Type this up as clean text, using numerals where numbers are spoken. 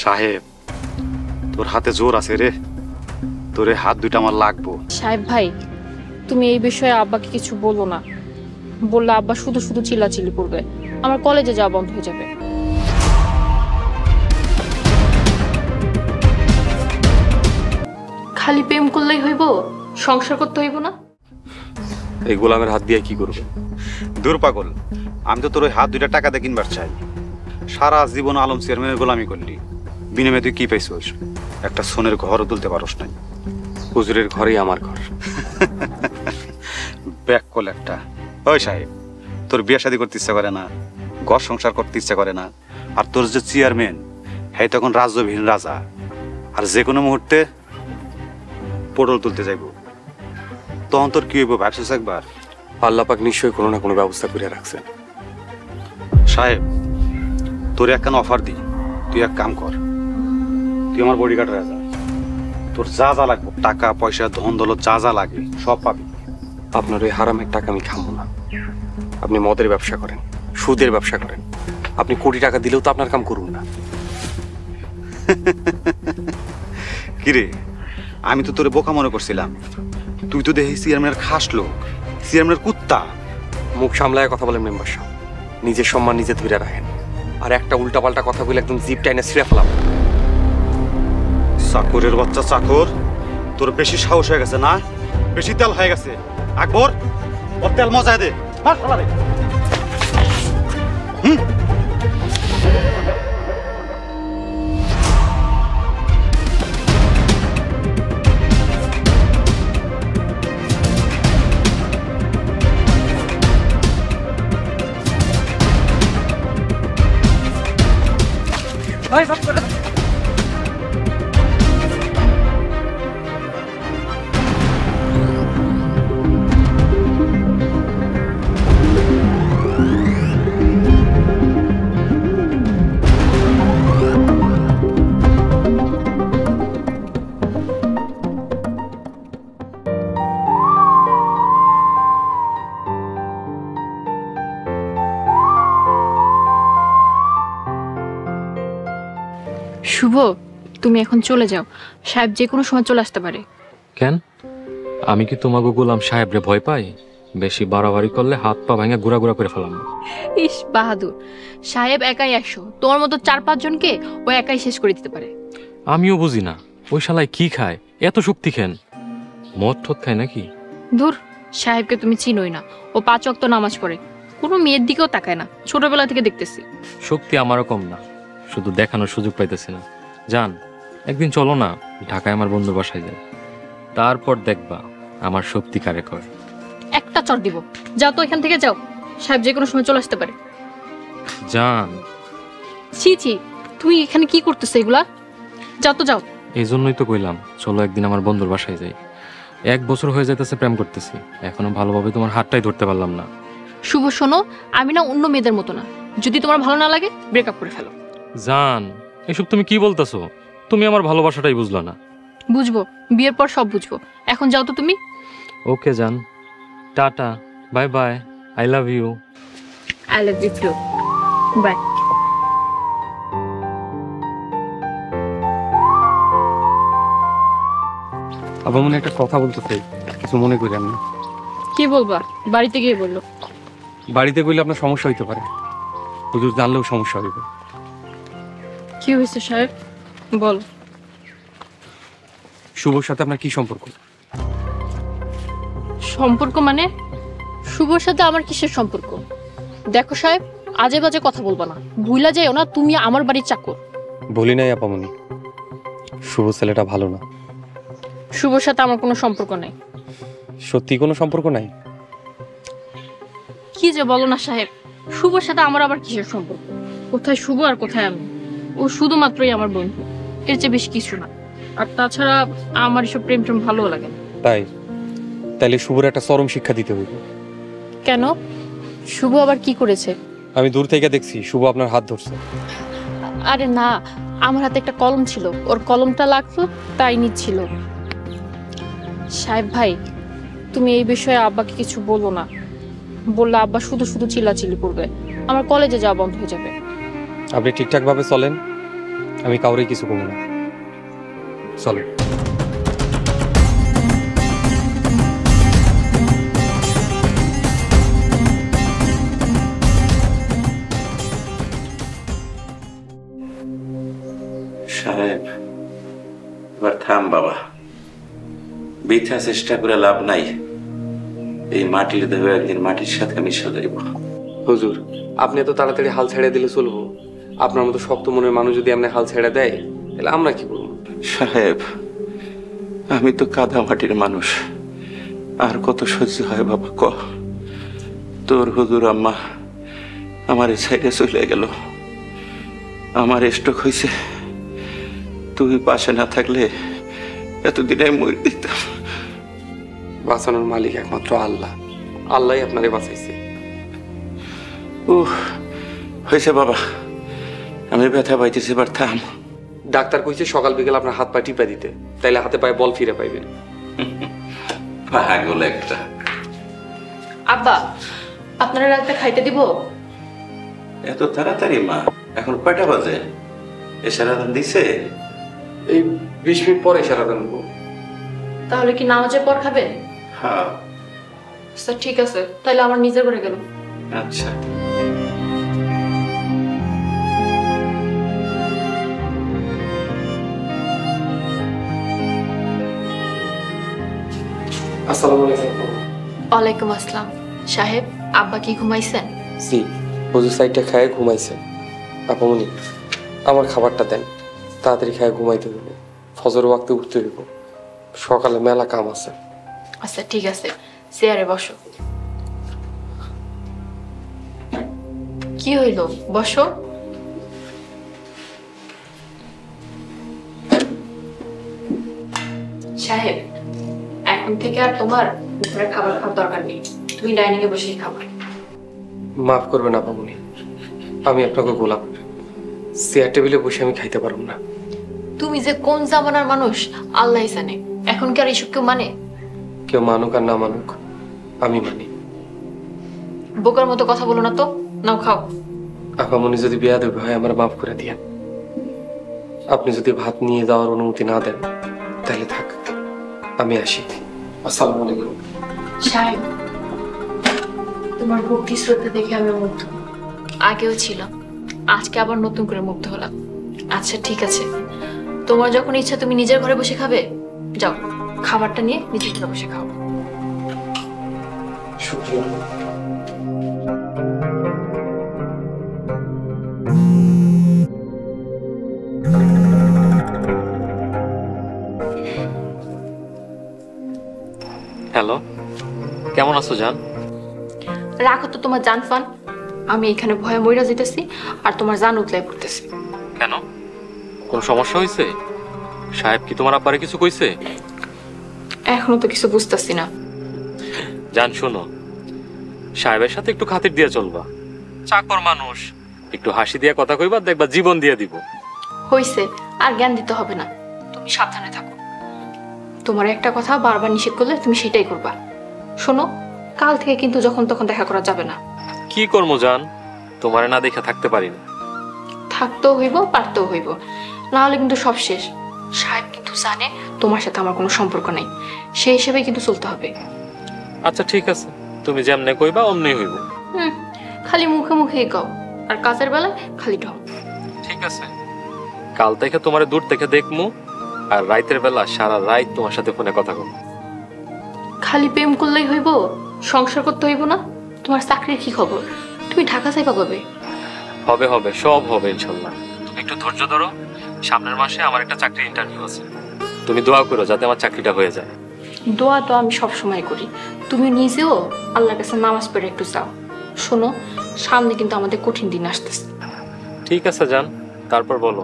সাহেব, তোর হাতে জোর আছে রে, তোরে হাত দুইটা আমার লাগবো। সাহেব ভাই, তুমি এই বিষয়ে আব্বাকে কিছু বলো না। বললে আব্বা শুধু শুধু চিল্লাচিল্লি করবে, আমার কলেজে যাওয়া বন্ধ হয়ে যাবে। খালি প্রেম করলেই হইব, সংসার করতে হইব না? এই গোলামের হাত দিয়ে কি করবে? দূর পাগল, আমি তো তোর ওই হাত দুইটা টাকা দিয়ে কিনবার চাই। সারা জীবন আলম চেয়ারম্যানের গোলামি করলি, বিনিময়ে তুই কি পাইছিস? একটা সোনের ঘরও তুলতে পারস নাই। হুজুরের ঘরেই আমার ঘর। ব্যাক কল একটা। ওই সাহেব, তোর বিয়ে শাদী করতে ইচ্ছা করে না, ঘর সংসার করতে ইচ্ছা করে না, আর তোর যে চেয়ারম্যান, হ্যাঁ তখন রাজ্যবিহীন রাজা, আর যে কোনো মুহূর্তে পটল তুলতে যাইব, তখন তোর কি হইব ভাবছিস একবার? আল্লাহ পাক নিশ্চয়ই কোনো না কোনো ব্যবস্থা করে রাখছেন। সাহেব, তোর একখান অফার দিই, তুই এক কাম কর, তুই আমার বডিগার্ড রাজা, তোর যা যা লাগবে টাকা পয়সা ধন দৌলত যা যা লাগে সব পাবি। আপনার ওই হারামের টাকা আমি খাবো না। আপনি মদের ব্যবসা করেন, সুদের ব্যবসা করেন, আপনি কোটি টাকা দিলেও তো আপনার কাম করুন না। কিরে, আমি তো তোরে বোকা মনে করছিলাম, তুই তো দেখি চেয়ারম্যানের খাস লোক, চেয়ারম্যানের কুত্তা। মুখ সামলায় কথা বলেন মেম্বার সাহেব, নিজের সম্মান নিজে ধরে রাখেন, আর একটা উল্টাপাল্টা কথা বলে একদম জিপ টাইনে ছিঁড়ে ফেলাম। চাকরের বাচ্চা চাকর, তোর বেশি সাহস হয়ে গেছে না, বেশি তেল হয়ে গেছে। আকবর, ওর তেল মজায় দে। মার শালা রে। শুভ, তুমি এখন চলে যাও, সাহেব যে কোনো সময় চলে আসতে পারে। কেন? আমি কি তোমাকে গোলাম সাহেব রে ভয় পাই? বেশি বাড়াবাড়ি করলে হাত পা ভাঙা গুড়া গুড়া করে ফেলাম। ইস বাহাদুর, সাহেব একাই 100, তোমার মতো 4-5 জনকে ও একাই শেষ করে দিতে পারে। আমিও বুঝি না ওই শালায় কি খায়, এত শক্তি খেন? মদ ঠদ খায় নাকি? ধুর, সাহেবকে তুমি চিনোই না, ও 5 ওয়াক্ত নামাজ পড়ে, কোনো মেয়ের দিকেও তাকায় না, ছোটবেলা থেকে দেখতেছি। শক্তি আমারও কম না, শুধু দেখানোর সুযোগ পাইতেছি না। জান, একদিন চলো না ঢাকায় আমার বন্ধু বাসায় যাই, তারপর দেখবা আমার শক্তি কারে কয়। একটা চড় দিব, যাও তো এখান থেকে যাও, সাহেব যে কোনো সময় চলে আসতে পারে। জান, ছি ছি, তুমি এখানে কি করতেছো এগুলা? যাও তো যাও। এই জন্যই তো কইলাম চলো একদিন আমার বন্ধুর বাসায় যাই। 1 বছর হয়ে যাইতেছে প্রেম করতেছি, এখনো ভালোভাবে তোমার হাতটাই ধরতে পারলাম না। শুভ শোনো, আমি না অন্য মেয়েদের মতো না, যদি তোমার ভালো না লাগে ব্রেকআপ করে ফেলো। জান, এসব তুমি কি বলতেছো? তুমি আমার ভালোবাসাটাই বুঝলো না। বুঝবো, বিয়ের পর সব বুঝবো, এখন যাও তো তুমি। ওকে জান, tata, bye bye, I love you. I love you too, bye. আবার মনে একটা কথা বলতে চাই, কিছু মনে করেন না। কি বলবা? বাড়িতে গিয়ে বললো। বাড়িতে গেলে আপনার সমস্যা হইতে পারে, হুজুর জানলেও সমস্যা হইবে। কি হয়েছে সাহেব, বল। শুভর সাথে আপনার কি সম্পর্ক? সম্পর্ক মানে? শুভর সাথে আমার কিসের সম্পর্ক? দেখো সাহেব, আজে বাজে কথা বলবা না, ভুলা যাইও না তুমি আমার বাড়ির চাকর। বলি নাই আপামনি, শুভ ছেলেটা ভালো না। শুভর সাথে আমার কোনো সম্পর্ক নেই। সত্যি কোনো সম্পর্ক নাই? কি যে বলো না সাহেব, শুভর সাথে আমার আবার কিসের সম্পর্ক? কোথায় শুভ আর কোথায় আমি? ও শুধুমাত্রই আমার বন্ধু, এর চেয়ে বেশি কিছু না। আর তাছাড়া আমার এসব প্রেম টেম ভালো লাগে না। তাই? তাইলে শুভর একটা চরম শিক্ষা দিতে হইবে। কেন? শুভ আবার কি করেছে? আমি দূর থেকে দেখছি শুভ আপনার হাত ধরছে। আরে না, আমার হাতে একটা কলম ছিল, ওর কলমটা লাগতো তাই নিচ্ছিল। সাহেব ভাই, তুমি এই বিষয়ে আব্বাকে কিছু বলো না, বললে আব্বা শুধু শুধু চিল্লাচিল্লি করবে, আমার কলেজে যাওয়া বন্ধ হয়ে যাবে। আপনি ঠিকঠাক ভাবে চলেন, আমি কাউরে কিছু করবো না। চলো। সাহেব, এবার থাম বাবা, বৃথা চেষ্টা করে লাভ নাই। এই মাটির দেহ একদিন মাটির সাথে মিশে যাইব। হুজুর, আপনি এত তাড়াতাড়ি হাল ছেড়ে দিলে চলবো? আপনার মতো শক্ত মনের মানুষ যদি এমনি হাল ছেড়ে দেয় তাহলে আমরা কি করবো? সাহেব, আমি তো কাদা মাটির মানুষ, আর কত সহ্য হয় বাবা ক? তোর হুজুর আম্মা আমার এই সাইডে চলে গেল, আমার স্ট্রোক হয়েছে। তুই পাশে না থাকলে এতদিনে মরে দিতাম। বাঁচানোর মালিক একমাত্র আল্লাহ, আল্লাহই আপনারে বাঁচাইছে। হয়েছে বাবা, আমি ব্যথা পাইতেছি, এবার থাম। ডাক্তার কইছে সকাল বিকেল আপনার হাত পা টিপা দিতে, তাইলে হাতে পায়ে বল ফিরে পাইবেন। পাগল একটা। আব্বা, আপনারা রাতে খাইতে দিব? এত তাড়াতাড়ি মা? এখন কয়টা বাজে? এশারা দিছে? এই 20 মিনিট পরে সারা দেবো। তাহলে কি নামাজের পর খাবেন? হ্যাঁ। আচ্ছা ঠিক আছে, তাহলে আমার নিজের ঘরে গেল। আচ্ছা। আসসালামু আলাইকুম। ওয়ালাইকুম আসসালাম। সাহেব, আব্বা কি ঘুমাইছেন? জি, হুজুর সাইডটা খায় ঘুমাইছে। আপামনি, আমার খাবারটা দেন, তাড়াতাড়ি খায় ঘুমাইতে হইব, ফজর ওয়াক্তে উঠতে হইব, সকালে মেলা কাম আছে। আচ্ছা ঠিক আছে, চেয়ারে বসো। কি হইল, বসো। সাহেব, এখন থেকে আর তোমার দুপুরে খাবার খাওয়ার দরকার নেই, তুমি ডাইনিং এ বসেই খাবার। মাফ করবেন আপামনি, আমি আপনাকে গোলাম, চেয়ার টেবিলে বসে আমি খাইতে পারব না। তুমি যে কোন জামানার মানুষ আল্লাহই জানে, এখন কি আর এসব কেউ মানে? কেউ মানুক আর না মানুক, আমি মানি। বোকার মতো কথা বলো না তো, নাও খাও। আপামনি যদি বেয়াদবি হয় আমার মাফ করে দিয়েন। আপনি যদি ভাত নিয়ে যাওয়ার অনুমতি না দেন তাহলে থাক, আমি আসি। আসসালামু আলাইকুম। সাহেব, তোমার ভক্তি শ্রদ্ধা দেখে আমি মুগ্ধ, আগেও ছিলাম, আজকে আবার নতুন করে মুগ্ধ হলাম। আচ্ছা ঠিক আছে, তোমার যখন ইচ্ছা তুমি নিজের ঘরে বসে খাবে, যাও খাবারটা নিয়ে নিজের ঘরে বসে খাও। শুকরিয়া। হ্যালো, কেমন আছো জান? রাখো তো তোমার জান ফান, আমি এখানে ভয়ে মইরা যেতেছি আর তোমার জান উতলাই পড়তেছি। কেন, কোনো সমস্যা হয়েছে? সাহেব কি তোমার আব্বারে কিছু কইছে? এখনো তো কিছু বুঝতেছি না। জান শোনো, সাহেবের সাথে একটু খাতির দিয়ে চলবা, চাকর মানুষ, একটু হাসি দিয়ে কথা কইবা, দেখবা জীবন দিয়ে দিব। হইছে, আর জ্ঞান দিতে হবে না, তুমি সাবধানে থাকো। তোমার একটা কথা বারবার নিষেধ করলে তুমি সেটাই করবা। শোনো, কাল থেকে কিন্তু যখন তখন দেখা করা যাবে না। কি করবো জান, তোমারে না দেখে থাকতে পারি না। থাকতেও হইব, পারতেও হইব, না হলে কিন্তু সব শেষ। সাহেব কিন্তু জানে তোমার সাথে আমার কোনো সম্পর্ক নেই, সেই হিসেবে কিন্তু চলতে হবে। আচ্ছা ঠিক আছে, তুমি যেমনে কইবা অমনি হইব। খালি মুখে মুখেই কও, আর কাজের বেলায় খালি ঢং। ঠিক আছে, কাল থেকে তোমারে দূর থেকে দেখমু, আর রাইতের বেলা সারা রাত তোমার সাথে ফোনে কথা বলবো। খালি প্রেম করলেই হইব, সংসার করতে হইব না? তোমার চাকরির কি খবর? তুমি ঢাকা যাইবা কবে? হবে হবে, সব হবে ইনশাল্লাহ। তুমি একটু ধৈর্য ধরো, সামনের মাসে আমার একটা চাকরির ইন্টারভিউ আছে, তুমি দোয়া করো যাতে আমার চাকরিটা হয়ে যায়। দোয়া তো আমি সব সময় করি, তুমি নিজেও আল্লাহর কাছে নামাজ পড়ে একটু যাও। শোনো, সামনে কিন্তু আমাদের কঠিন দিন আসতেছে। ঠিক আছে জান, তারপর বলো।